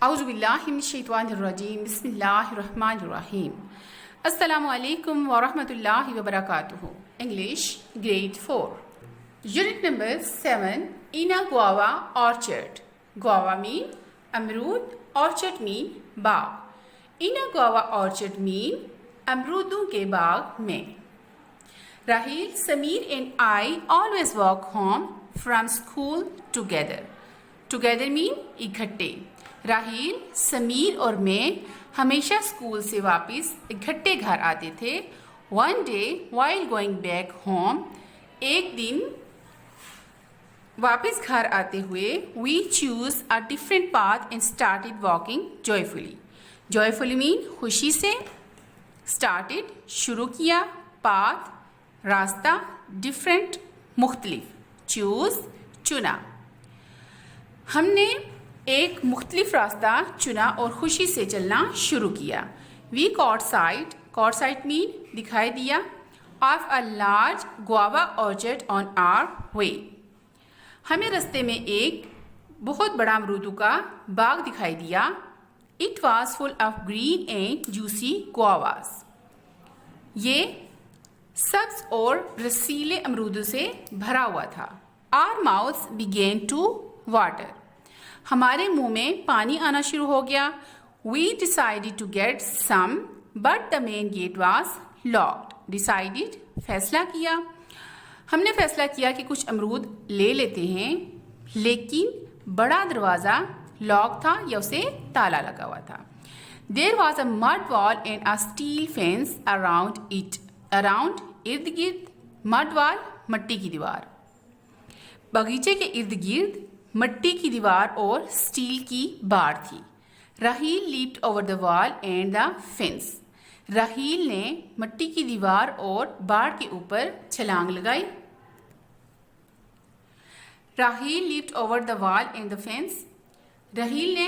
اعوذ باللہ من الشیطان الرجیم بسم اللہ الرحمن الرحیم السلام علیکم ورحمۃ اللہ وبرکاتہ. English grade 4 unit number 7 in a guava orchard. guava mean امرود, orchard mean Bagh. in a guava orchard mean امرودوں کے باغ میں. Raheel, Sameer and I always walk home from school together. together mean اکٹھے. راہیل, سمیر اور میں ہمیشہ اسکول سے واپس اکٹھے گھر آتے تھے. One day while going back home, ایک دن واپس گھر آتے ہوئے we choose a different path and started walking joyfully. joyfully mean خوشی سے, started شروع کیا, path راستہ, different مختلف, choose چنا. ہم نے ایک مختلف راستہ چنا اور خوشی سے چلنا شروع کیا. We caught sight mean دکھائی دیا, of a large guava orchard on our way. ہمیں رستے میں ایک بہت بڑا امرودوں کا باغ دکھائی دیا. It was full of green and juicy guavas. یہ سبز اور رسیلے امرودوں سے بھرا ہوا تھا. Our mouths began to water. ہمارے منہ میں پانی آنا شروع ہو گیا. We decided to get some, but the main gate was locked. decided فیصلہ کیا. ہم نے فیصلہ کیا کہ کچھ امرود لے لیتے ہیں, لیکن بڑا دروازہ لاک تھا یا اسے تالا لگا ہوا تھا. There was a mud wall and a steel fence around it. around ارد گرد, mud wall مٹی کی دیوار. باغیچے کے ارد گرد مٹی کی دیوار اور سٹیل کی بار تھی. Raheel leaped over the wall and the fence. Raheel نے مٹی کی دیوار اور بار کے اوپر چھلانگ لگائی. Raheel leaped over the wall and the fence. Raheel نے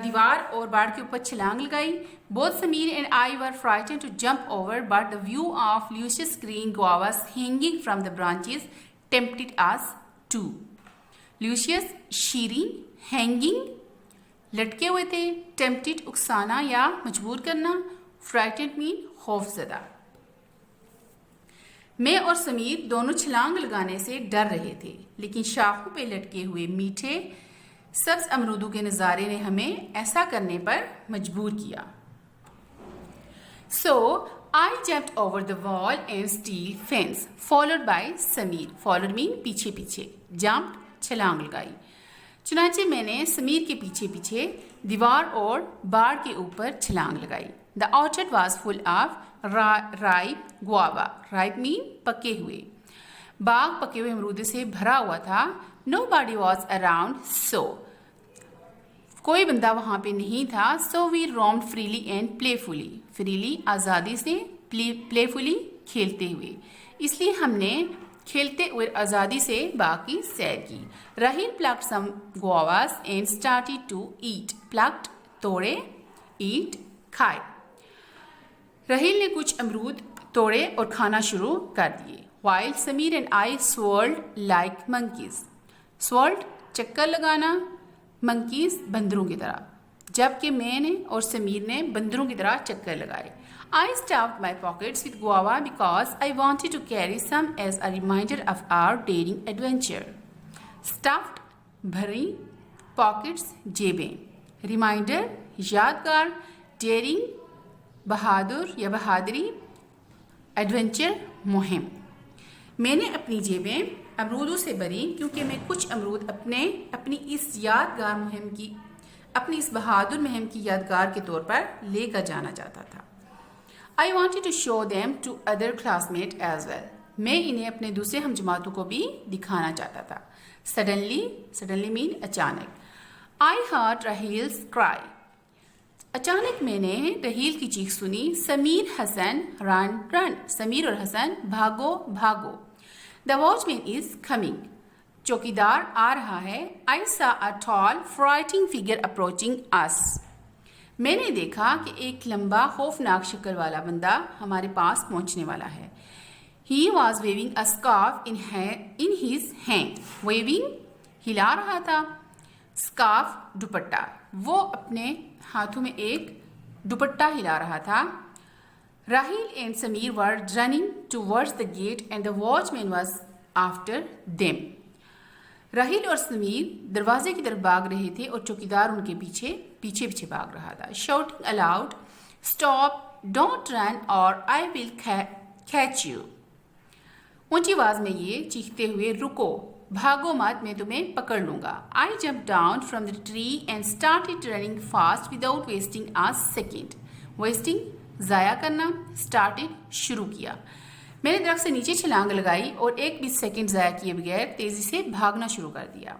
دیوار اور بار کے اوپر چھلانگ لگائی. Both Sameer and I were frightened to jump over, but the view of luscious green guavas hanging from the branches tempted us too. luscious شیریں, hanging لٹکے ہوئے تھے, tempted اکسانا یا مجبور کرنا, frightened mean خوف زدہ. میں اور سمیر دونوں چھلانگ لگانے سے ڈر رہے تھے, لیکن شاخوں پہ لٹکے ہوئے میٹھے سبز امرودوں کے نظارے نے ہمیں ایسا کرنے پر مجبور کیا. So I jumped over the wall and steel fence, followed by Sameer. followed mean پیچھے پیچھے, jumped چھلانگ لگائی. چنانچہ میں نے سمیر کے پیچھے پیچھے دیوار اور بار کے اوپر چھلانگ لگائی. The orchard was full of ripe guava. ripe mean پکے ہوئے. باغ پکے ہوئے امرودوں سے بھرا ہوا تھا. Nobody was around, so کوئی بندہ وہاں پہ نہیں تھا. So we roamed freely and playfully. freely آزادی سے, playfully کھیلتے ہوئے. اس لیے ہم نے کھیلتے ہوئے آزادی سے باغ کی سیر کی. Raheel plucked some guavas and started to eat. plucked توڑے, eat کھائے. راہیل نے کچھ امرود توڑے اور کھانا شروع کر دیے. while Sameer and I swirled like monkeys. swirled چکر لگانا, monkeys بندروں کی طرح, جبکہ میں نے اور سمیر نے بندروں کی طرح چکر لگائے. I stuffed my pockets with guava because I wanted to carry some as a reminder of our daring adventure. Stuffed بھری, pockets جیبیں, reminder یادگار, daring بہادر یا بہادری, adventure مہم. میں نے اپنی جیبیں امرودوں سے بھری کیونکہ میں کچھ امرود اپنی اس بہادر مہم کی یادگار کے طور پر لے کر جانا چاہتا تھا. I wanted to show them to other classmates as well. میں انہیں اپنے دوسرے ہم جماعتوں کو بھی دکھانا چاہتا تھا. Suddenly mean اچانک. I heard Rahil's cry. اچانک میں نے رحیل کی چیخ سنی. سمیر حسن run. سمیر اور حسن بھاگو بھاگو. The watchman is coming. چوکیدار آ رہا ہے. I saw a tall frightening figure approaching us. میں نے دیکھا کہ ایک لمبا خوفناک شکل والا بندہ ہمارے پاس پہنچنے والا ہے. He was waving a scarf in his hand. waving ہلا رہا تھا. scarf دوپٹہ. وہ اپنے ہاتھوں میں ایک دوپٹہ ہلا رہا تھا. Rahil and Sameer were running towards the gate and the watchman was after them. Raheel اور سمیر دروازے کی طرف بھاگ رہے تھے اور چوکیدار ان کے پیچھے پیچھے بھاگ رہا تھا. Shouting aloud, "Stop! Don't run or I will catch you." اونچی آواز میں یہ چیختے ہوئے رکو بھاگو مت میں تمہیں پکڑ لوں گا. I jumped down from the tree and started running fast without wasting a second. Wasting ضائع کرنا, started شروع کیا. میں نے درخت سے نیچے چھلانگ لگائی اور ایک بھی سیکنڈ ضائع کیے بغیر تیزی سے بھاگنا شروع کر دیا.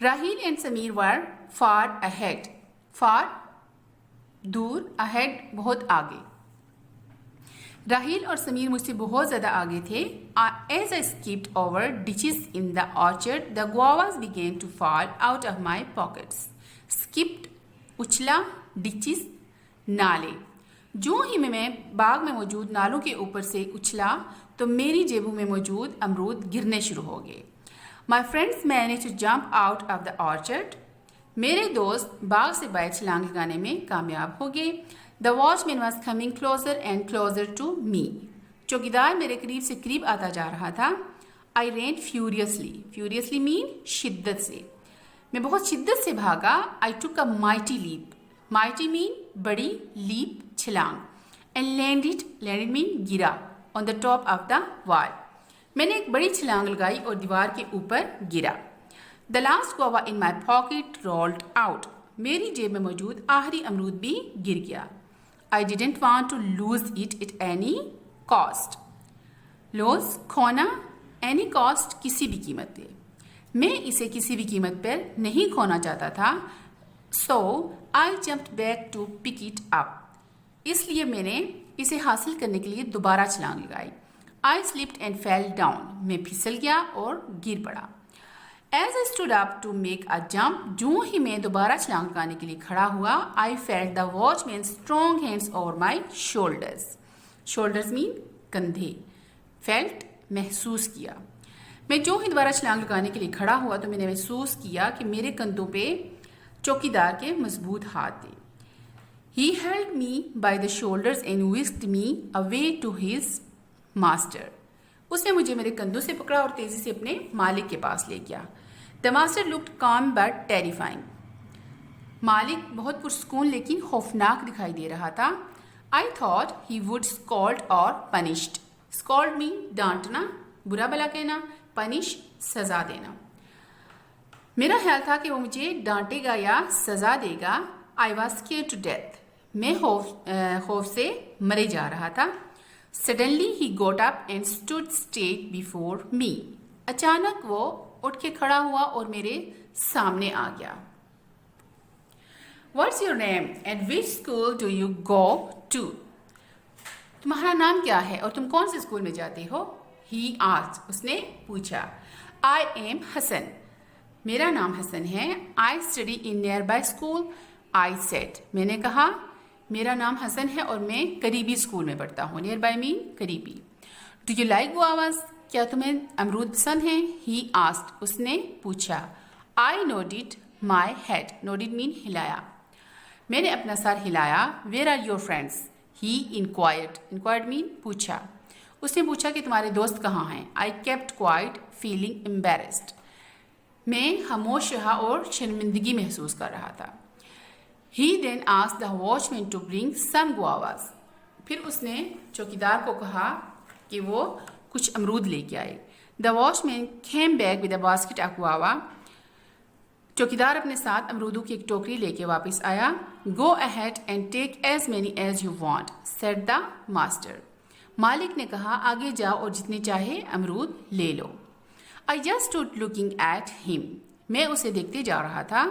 Raheel and Sameer were far ahead. far دور, ahead بہت آگے. راہیل اور سمیر مجھ سے بہت زیادہ آگے تھے. As I skipped over ditches in the orchard, the guavas began to fall out of my pockets. Skipped اچھلا, ditches نالے. جو ہی میں باغ میں موجود نالوں کے اوپر سے اچھلا تو میری جیبوں میں موجود امرود گرنے شروع ہو گئے. My friends managed to jump out of the orchard. میرے دوست باغ سے باہر چھلانگ لگانے میں کامیاب ہو گئے. The watchman was coming closer and closer to me. چوکیدار میرے قریب سے قریب آتا جا رہا تھا. I ran furiously. Furiously mean شدت سے. میں بہت شدت سے بھاگا. I took a mighty leap. Mighty mean بڑی, leap چھلانگ. And landed mean گرا. On the top of the wall. میں نے ایک بڑی چھلانگ لگائی اور دیوار کے اوپر گرا. The last guava in my pocket rolled out. میری جیب میں موجود آخری امرود بھی گر گیا. I didn't want to lose it at any cost. Lose کھونا, any cost کسی بھی قیمت پہ. میں اسے کسی بھی قیمت پر نہیں کھونا چاہتا تھا. So I jumped back to pick it up. اس لیے میں نے اسے حاصل کرنے کے لیے دوبارہ چھلانگ لگائی. I slipped and fell down. میں پھسل گیا اور گر پڑا. As I stood up to make a jump, جو ہی میں دوبارہ چھلانگ لگانے کے لیے کھڑا ہوا, I felt the watchman's strong hands over my shoulders. Shoulders mean کندھے. Felt محسوس کیا. میں جو ہی دوبارہ چھلانگ لگانے کے لیے کھڑا ہوا تو میں نے محسوس کیا کہ میرے کندھوں پہ چوکیدار کے مضبوط ہاتھ تھے. He held me by the shoulders and whisked me away to his master. اس نے مجھے میرے کندھوں سے پکڑا اور تیزی سے اپنے مالک کے پاس لے گیا. The master looked calm but terrifying. مالک بہت پرسکون لیکن خوفناک دکھائی دے رہا تھا. I thought he would scold or punished. Scold mean ڈانٹنا, برا بلا کہنا, punish سزا دینا. میرا خیال تھا کہ وہ مجھے ڈانٹے گا یا سزا دے گا. I was scared to death. میں خوف سے مرے جا رہا تھا. Suddenly he got up and stood straight before me. اچانک وہ اٹھ کے کھڑا ہوا اور میرے سامنے آ گیا. What's your name and which school do you go to? تمہارا نام کیا ہے اور تم کون سے اسکول میں جاتے ہو؟ He asked. اس نے پوچھا. I am Hassan. میرا نام حسن ہے. I study in nearby school. I said. میں نے کہا میرا نام حسن ہے اور میں قریبی اسکول میں پڑھتا ہوں. نیئر بائی مین قریبی. Do you like guavas? کیا تمہیں امرود پسند ہیں؟ ہی آسکڈ. اس نے پوچھا. I nodded my head. Nodded مین ہلایا. میں نے اپنا سر ہلایا. Where are your friends? He enquired. Enquired مین پوچھا. اس نے پوچھا کہ تمہارے دوست کہاں ہیں؟ I kept quiet feeling embarrassed. میں خاموش رہا اور شرمندگی محسوس کر رہا تھا. He then asked the watchman to bring some guavas. پھر اس نے چوکیدار کو کہا کہ وہ کچھ امرود لے کے آئے. The watchman came back with a basket of guava. چوکیدار اپنے ساتھ امرودوں کی ایک ٹوکری لے کے واپس آیا. Go ahead and take as many as you want, said the master. مالک نے کہا آگے جاؤ اور جتنے چاہے امرود لے لو. I just stood looking at him. میں اسے دیکھتے جا رہا تھا.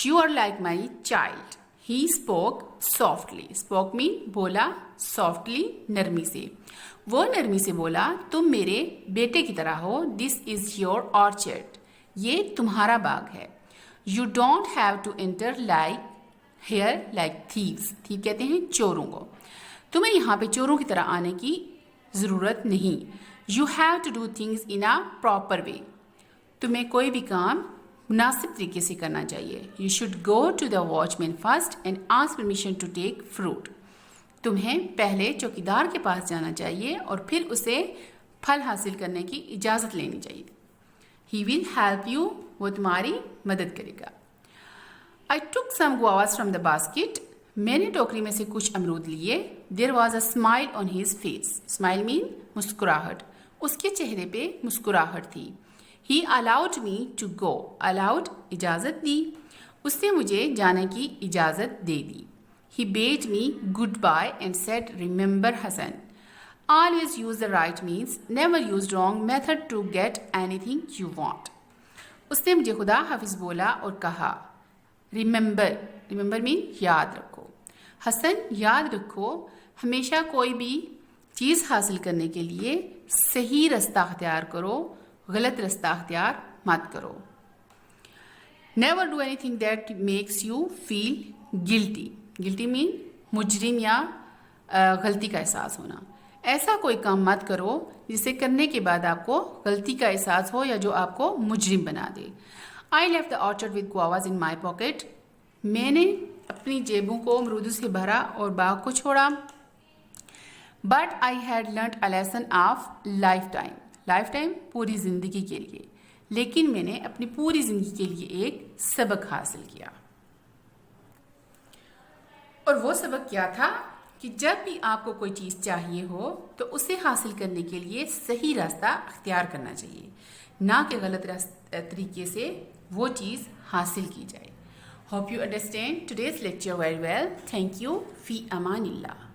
You are like my child. He spoke softly. Spoke mean بولا, softly نرمی سے. وہ نرمی سے بولا تم میرے بیٹے کی طرح ہو. This is your orchard. یہ تمہارا باغ ہے. You don't have to enter like here like thieves. ٹھیک کہتے ہیں چوروں کو. تمہیں یہاں پہ چوروں کی طرح آنے کی ضرورت نہیں. You have to do things in a proper way. تمہیں کوئی بھی کام مناسب طریقے سے کرنا چاہیے. You should go to the watch main first and ask permission to take fruit. تمہیں پہلے چوکیدار کے پاس جانا چاہیے اور پھر اسے پھل حاصل کرنے کی اجازت لینی چاہیے. ہی ول ہیلپ یو. وہ تمہاری مدد کرے گا. I took some guavas from the basket. میں نے ٹوکری میں سے کچھ امرود لیے. There was a smile on his face. Smile mean مسکراہٹ. اس کے چہرے پہ مسکراہٹ تھی. He allowed me to go. Allowed اجازت دی. اس نے مجھے جانے کی اجازت دے دی. He bade me goodbye and said, remember Hassan. Always use the right means. Never use wrong method to get anything you want. اس نے مجھے خدا حافظ بولا اور کہا ریممبر. ریممبر مین یاد رکھو. حسن یاد رکھو ہمیشہ کوئی بھی چیز حاصل کرنے کے لیے صحیح رستہ اختیار کرو, غلط رستہ اختیار مت کرو. Never do anything that makes you feel guilty. Guilty مین مجرم یا غلطی کا احساس ہونا. ایسا کوئی کام مت کرو جسے کرنے کے بعد آپ کو غلطی کا احساس ہو یا جو آپ کو مجرم بنا دے. I left the orchard with guavas in my pocket. میں نے اپنی جیبوں کو امرودوں سے بھرا اور باغ کو چھوڑا. But I had learnt a lesson of lifetime. Lifetime پوری زندگی کے لیے. لیکن میں نے اپنی پوری زندگی کے لیے ایک سبق حاصل کیا. اور وہ سبق کیا تھا کہ جب بھی آپ کو کوئی چیز چاہیے ہو تو اسے حاصل کرنے کے لیے صحیح راستہ اختیار کرنا چاہیے, نہ کہ غلط طریقے سے وہ چیز حاصل کی جائے. Hope you understand today's lecture very well. Thank you. فی امان اللہ.